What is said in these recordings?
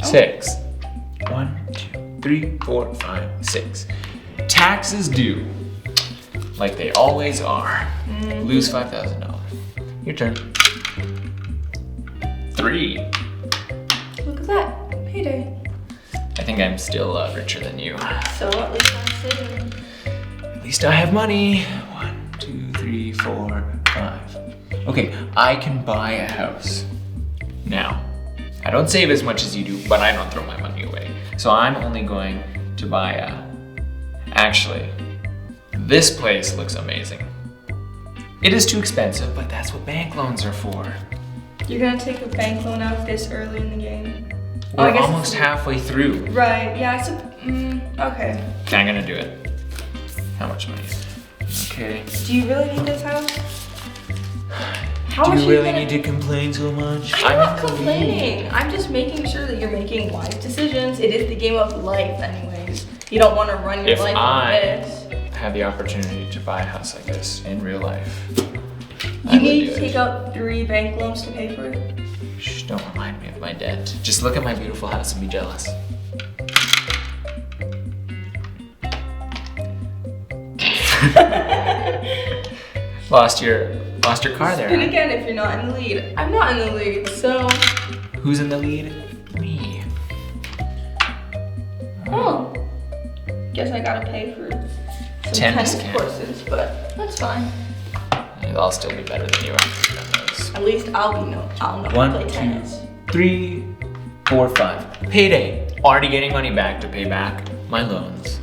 6. 1, 2, 3, 4, 5, 6. Taxes due. Like they always are. Lose $5,000. Your turn. 3. Look at that. Payday. I think I'm still richer than you. So at least I'm saving. At least I have money. 1, 2, 3, 4, 5. Okay, I can buy a house. Now, I don't save as much as you do, but I don't throw my money away. So I'm only going to buy a... Actually, this place looks amazing. It is too expensive, but that's what bank loans are for. You're gonna take a bank loan out this early in the game? We're almost halfway through. Right, yeah, okay. I'm gonna do it. How much money is it? Okay. Do you really need this house? How Do much you are really gonna... need to complain so much? I'm not complaining. I'm just making sure that you're making wise decisions. It is the game of life anyways. You don't want to run your life like this. If I had the opportunity to buy a house like this in real life, you need to take out 3 bank loans to pay for it. Shh, don't remind me of my debt. Just look at my beautiful house and be jealous. Lost your car there. Do it again if you're not in the lead. I'm not in the lead, so... Who's in the lead? Me. Oh. Guess I gotta pay for some tennis courses, but that's fine. I'll still be better than you after you've done those. At least I'll know how to play tennis. 3, 4, 5. Payday. Already getting money back to pay back my loans.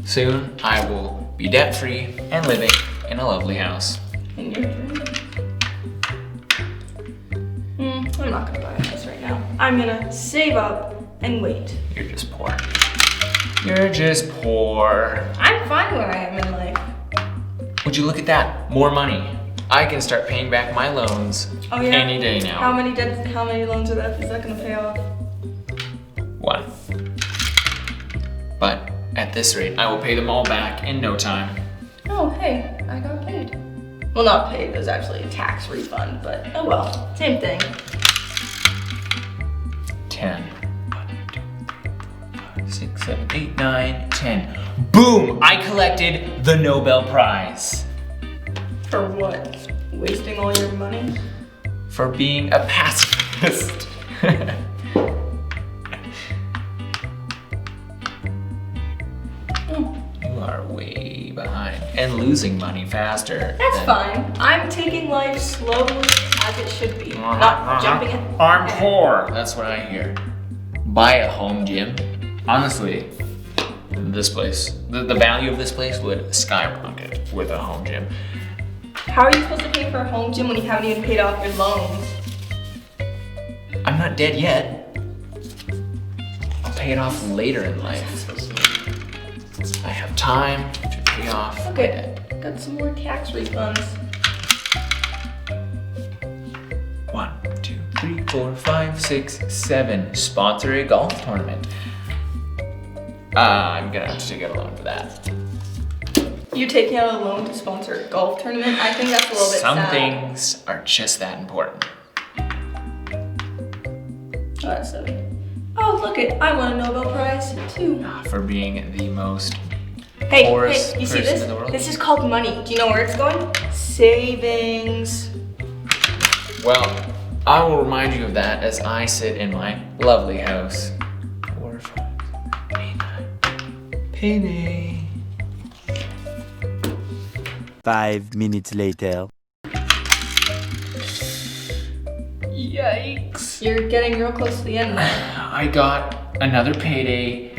Soon I will be debt-free and living in a lovely house. In your dream? I'm not gonna buy a house right now. I'm gonna save up and wait. You're just poor. You're just poor. I'm fine where I am in life. Would you look at that? More money. I can start paying back my loans any day now. How many loans is that gonna pay off? 1. But at this rate, I will pay them all back in no time. Oh, hey, I got paid. Well, not paid, it was actually a tax refund, but oh well, same thing. 10. 1, 2, 3, 4, 5, 6, 7, 8, 9, 10. Boom! I collected the Nobel Prize. For what? Wasting all your money? For being a pacifist. You are way behind and losing money faster. That's fine. I'm taking life slowly as it should be, not jumping in. I'm poor. That's what I hear. Buy a home gym. Honestly, this place, the value of this place would skyrocket with a home gym. How are you supposed to pay for a home gym when you haven't even paid off your loans? I'm not dead yet. I'll pay it off later in life. I have time to pay off my debt. Got some more tax refunds. 1, 2, 3, 4, 5, 6, 7. Sponsor a golf tournament. I'm gonna have to take out a loan for that. You taking out a loan to sponsor a golf tournament? I think that's a little bit Some sad. things are just that important. Oh, that's silly. Oh, look it! I won a Nobel Prize too. For being the most Hey, poorest you see person this? in the world. This is called money. Do you know where it's going? Savings. Well, I will remind you of that as I sit in my lovely house. 4, 5, 8, 9. Payday. 5 minutes later. Yikes. You're getting real close to the end now. I got another payday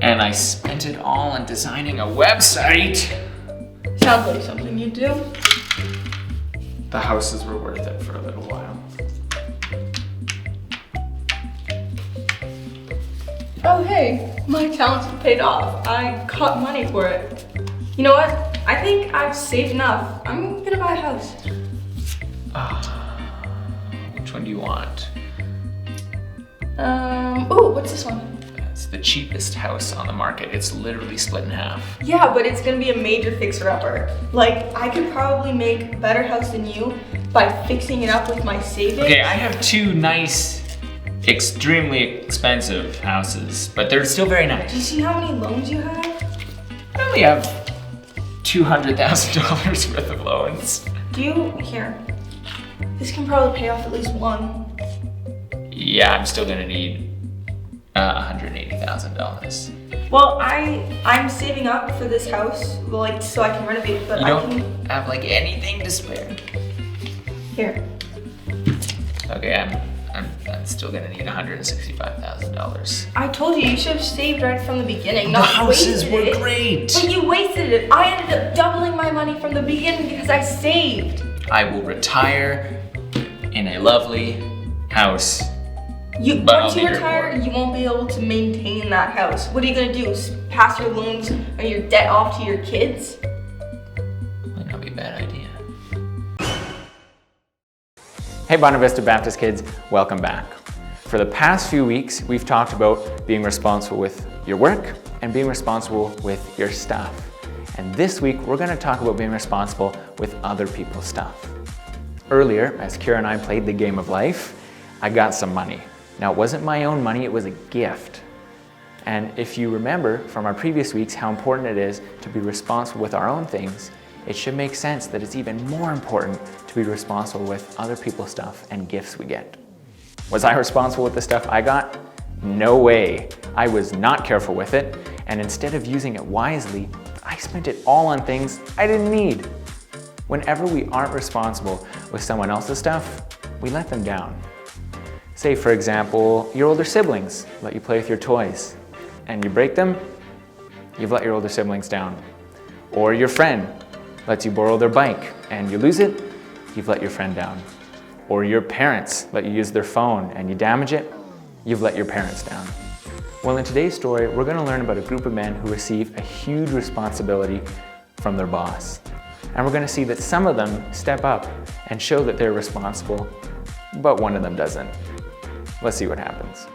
and I spent it all on designing a website. Sounds like something you do. The houses were worth it for a little while. Oh hey, my talents have paid off. I got money for it. You know what? I think I've saved enough. I'm gonna buy a house. Which one do you want? Oh, what's this one? It's the cheapest house on the market. It's literally split in half. Yeah, but it's gonna be a major fixer-upper. Like, I could probably make a better house than you by fixing it up with my savings. Okay, I have 2 nice extremely expensive houses, but they're still very Do you nice. see how many loans you have? I only have $200,000 worth of loans. Here. This can probably pay off at least one. Yeah, I'm still gonna need $180,000. Well, I'm saving up for this house, like, so I can renovate it, but You I don't can... have like anything to spare. Here. Okay, I'm still gonna need $165,000. I told you should have saved right from the beginning, The not houses wasted were it. great. But you wasted it. I ended up doubling my money from the beginning because I saved. I will retire in a lovely house. But Once I'll you be here retire, for it. you won't be able to maintain that house. What are you gonna do? Pass your loans or your debt off to your kids? Might not be a bad idea. Hey Bonavista Baptist kids, welcome back. For the past few weeks, we've talked about being responsible with your work and being responsible with your stuff. And this week, we're gonna talk about being responsible with other people's stuff. Earlier, as Kira and I played the game of life, I got some money. Now, it wasn't my own money, it was a gift. And if you remember from our previous weeks how important it is to be responsible with our own things, it should make sense that it's even more important to be responsible with other people's stuff and gifts we get. Was I responsible with the stuff I got? No way. I was not careful with it, and instead of using it wisely, I spent it all on things I didn't need. Whenever we aren't responsible with someone else's stuff, we let them down. Say, for example, your older siblings let you play with your toys, and you break them, you've let your older siblings down. Or your friend lets you borrow their bike, and you lose it, you've let your friend down. Or your parents let you use their phone, and you damage it, you've let your parents down. Well, in today's story, we're going to learn about a group of men who receive a huge responsibility from their boss. And we're going to see that some of them step up and show that they're responsible, but one of them doesn't. Let's see what happens.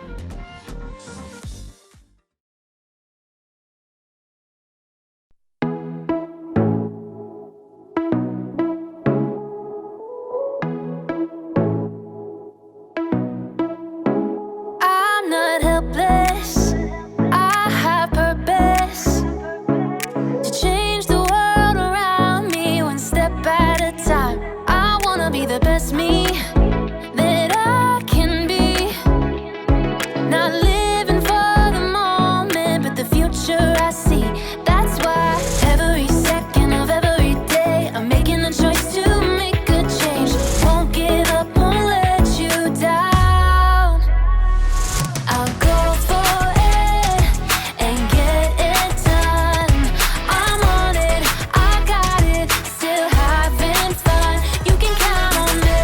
I'm not helpless. I have purpose to change the world around me one step at a time. I wanna be the best me that I can be. Not living for the moment, but the future I see. That's why every second of every day I'm making the choice to make a change. Won't give up, won't let you down. I'll go for it and get it done. I'm on it, I got it, still having fun. You can count on me.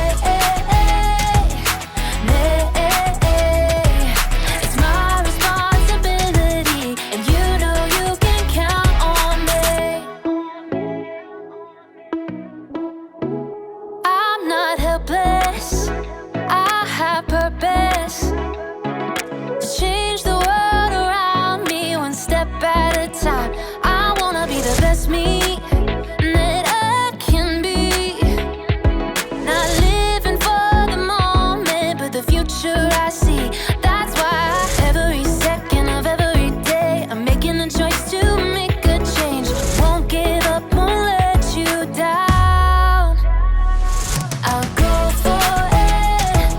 It's my responsibility, and you know you can count on me. I'm not helpless, I have purpose to change the world around me one step at a time. I wanna be the best me that I can be. Not living for the moment, but the future I see. That's why every second of every day I'm making a choice to make a change. Won't give up, won't let you down. I'll go for it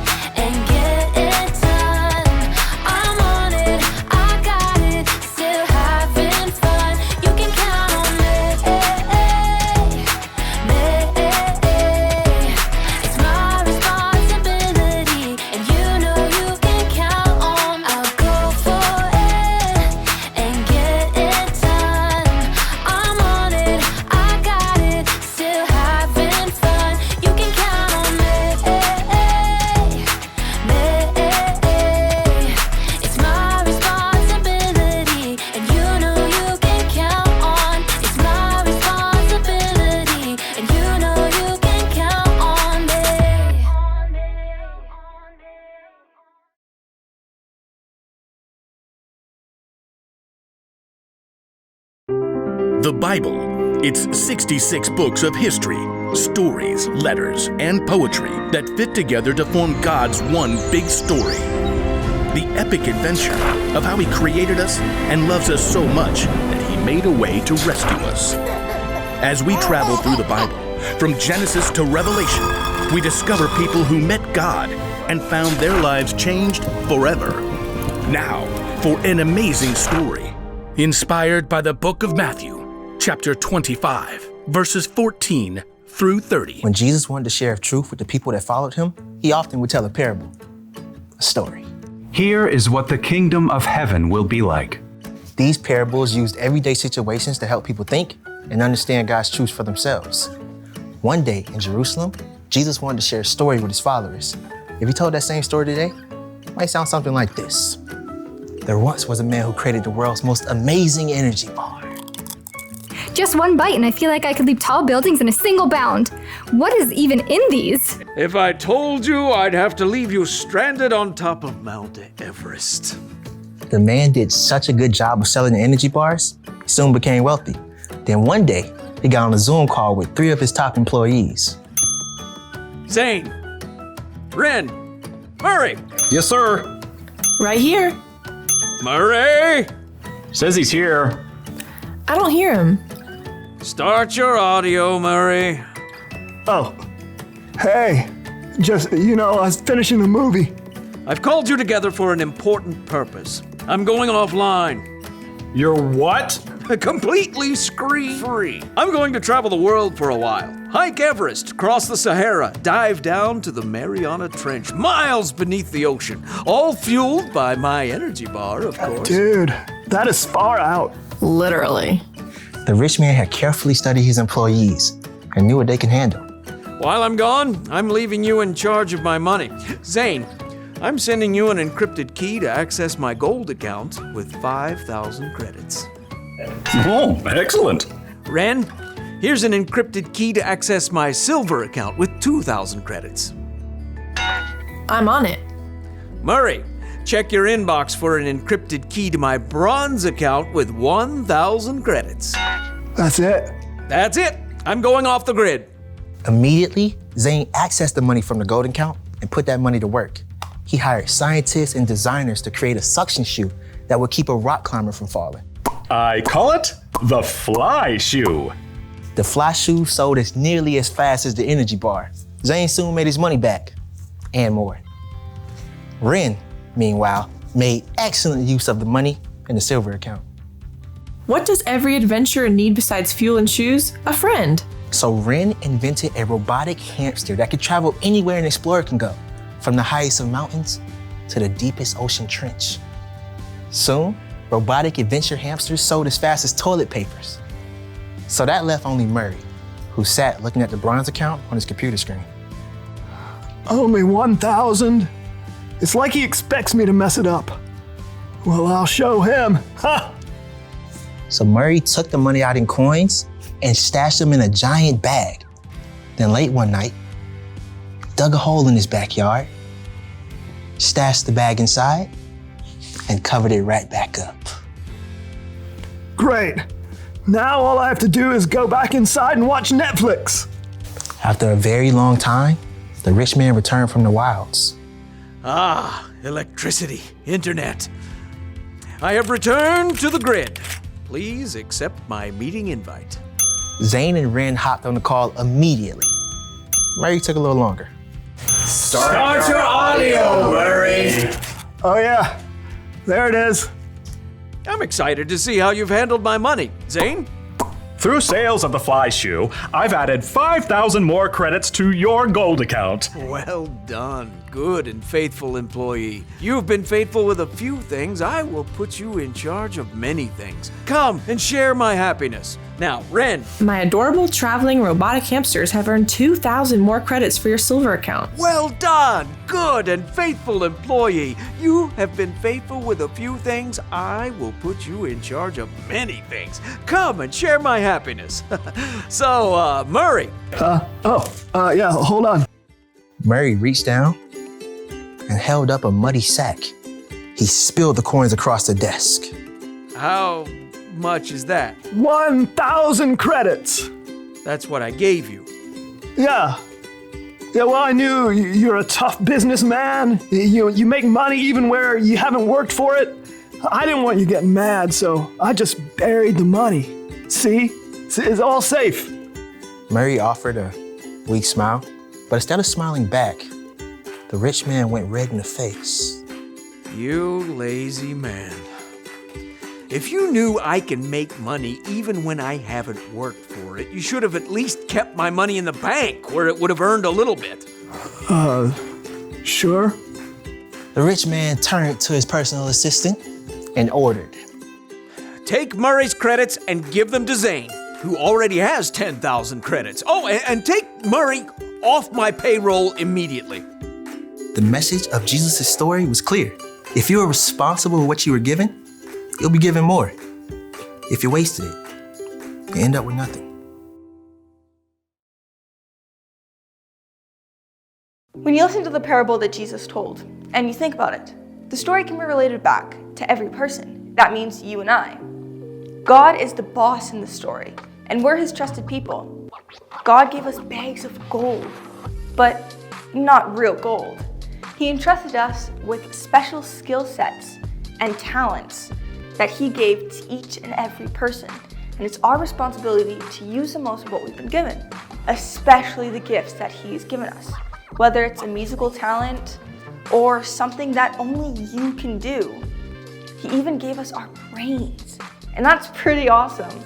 and get it done. I'm on it, I got it, still having fun. You can count on me. It's my responsibility, and you know you can count on. I'll go for it and get it done. I'm on it, I got it, still having fun. You can count on me. It's my responsibility, and you know you can count on. It's my responsibility, and you know you can count on me. The Bible. It's 66 books of history, stories, letters, and poetry that fit together to form God's one big story. the epic adventure of how He created us and loves us so much that He made a way to rescue us. As we travel through the Bible, from Genesis to Revelation, we discover people who met God and found their lives changed forever. Now, for an amazing story, inspired by the book of Matthew, chapter 25, verses 14 through 30. When Jesus wanted to share truth with the people that followed him, he often would tell a parable, a story. Here is what the kingdom of heaven will be like. These parables used everyday situations to help people think and understand God's truth for themselves. One day in Jerusalem, Jesus wanted to share a story with his followers. If he told that same story today, it might sound something like this. There once was a man who created the world's most amazing energy bar. Just one bite and I feel like I could leap tall buildings in a single bound. What is even in these? If I told you, I'd have to leave you stranded on top of Mount Everest. The man did such a good job of selling the energy bars, he soon became wealthy. Then one day, he got on a Zoom call with 3 of his top employees. Zane, Ren, Murray. Yes, sir. Right here. Murray! Says he's here. I don't hear him. Start your audio, Murray. Oh, hey, I was finishing the movie. I've called you together for an important purpose. I'm going offline. You're what? Completely screen-free. I'm going to travel the world for a while. Hike Everest, cross the Sahara, dive down to the Mariana Trench, miles beneath the ocean, all fueled by my energy bar, of course. Dude, that is far out. Literally. The rich man had carefully studied his employees and knew what they can handle. While I'm gone, I'm leaving you in charge of my money. Zane, I'm sending you an encrypted key to access my gold account with 5,000 credits. Oh, excellent. Ren, here's an encrypted key to access my silver account with 2,000 credits. I'm on it. Murray, check your inbox for an encrypted key to my bronze account with 1,000 credits. That's it. That's it. I'm going off the grid. Immediately, Zane accessed the money from the gold account and put that money to work. He hired scientists and designers to create a suction shoe that would keep a rock climber from falling. I call it the fly shoe. The fly shoe sold as nearly as fast as the energy bar. Zane soon made his money back, and more. Ren, meanwhile, made excellent use of the money in the silver account. What does every adventurer need besides fuel and shoes? A friend. So Ren invented a robotic hamster that could travel anywhere an explorer can go, from the highest of mountains to the deepest ocean trench. Soon, robotic adventure hamsters sold as fast as toilet papers. So that left only Murray, who sat looking at the bronze account on his computer screen. Only 1,000? It's like he expects me to mess it up. Well, I'll show him. Ha! So Murray took the money out in coins and stashed them in a giant bag. Then late one night, dug a hole in his backyard, stashed the bag inside, and covered it right back up. Great. Now all I have to do is go back inside and watch Netflix. After a very long time, the rich man returned from the wilds. Ah, electricity, internet. I have returned to the grid. Please accept my meeting invite. Zane and Ren hopped on the call immediately. Murray took a little longer. Start your audio, Murray. Oh yeah, there it is. I'm excited to see how you've handled my money. Zane? Through sales of the fly shoe, I've added 5,000 more credits to your gold account. Well done, good and faithful employee. You've been faithful with a few things. I will put you in charge of many things. Come and share my happiness. Now, Ren. My adorable traveling robotic hamsters have earned 2,000 more credits for your silver account. Well done, good and faithful employee. You have been faithful with a few things. I will put you in charge of many things. Come and share my happiness. So, Murray. Yeah, hold on. Murray reached down and held up a muddy sack. He spilled the coins across the desk. How much is that? 1,000 credits. That's what I gave you. Yeah. Yeah, well, I knew you're a tough businessman. You make money even where you haven't worked for it. I didn't want you getting mad, so I just buried the money. See? It's all safe. Murray offered a weak smile, but instead of smiling back, the rich man went red in the face. You lazy man. If you knew I can make money even when I haven't worked for it, you should have at least kept my money in the bank where it would have earned a little bit. Sure. The rich man turned to his personal assistant and ordered, Take Murray's credits and give them to Zane, who already has 10,000 credits. Oh, and take Murray off my payroll immediately. The message of Jesus' story was clear. If you are responsible for what you were given, you'll be given more. If you wasted it, you end up with nothing. When you listen to the parable that Jesus told, and you think about it, the story can be related back to every person. That means you and I. God is the boss in the story, and we're his trusted people. God gave us bags of gold, but not real gold. He entrusted us with special skill sets and talents that he gave to each and every person. And it's our responsibility to use the most of what we've been given, especially the gifts that he's given us. Whether it's a musical talent or something that only you can do. He even gave us our brains, and that's pretty awesome.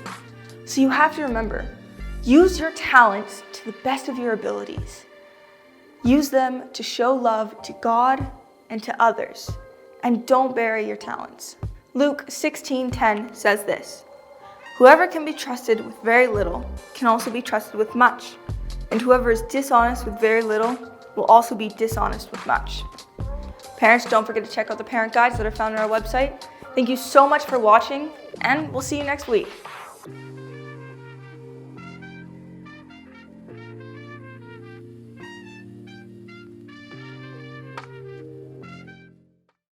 So you have to remember, use your talents to the best of your abilities. Use them to show love to God and to others, and don't bury your talents. Luke 16:10 says this, "Whoever can be trusted with very little can also be trusted with much, and whoever is dishonest with very little will also be dishonest with much." Parents, don't forget to check out the parent guides that are found on our website. Thank you so much for watching, and we'll see you next week.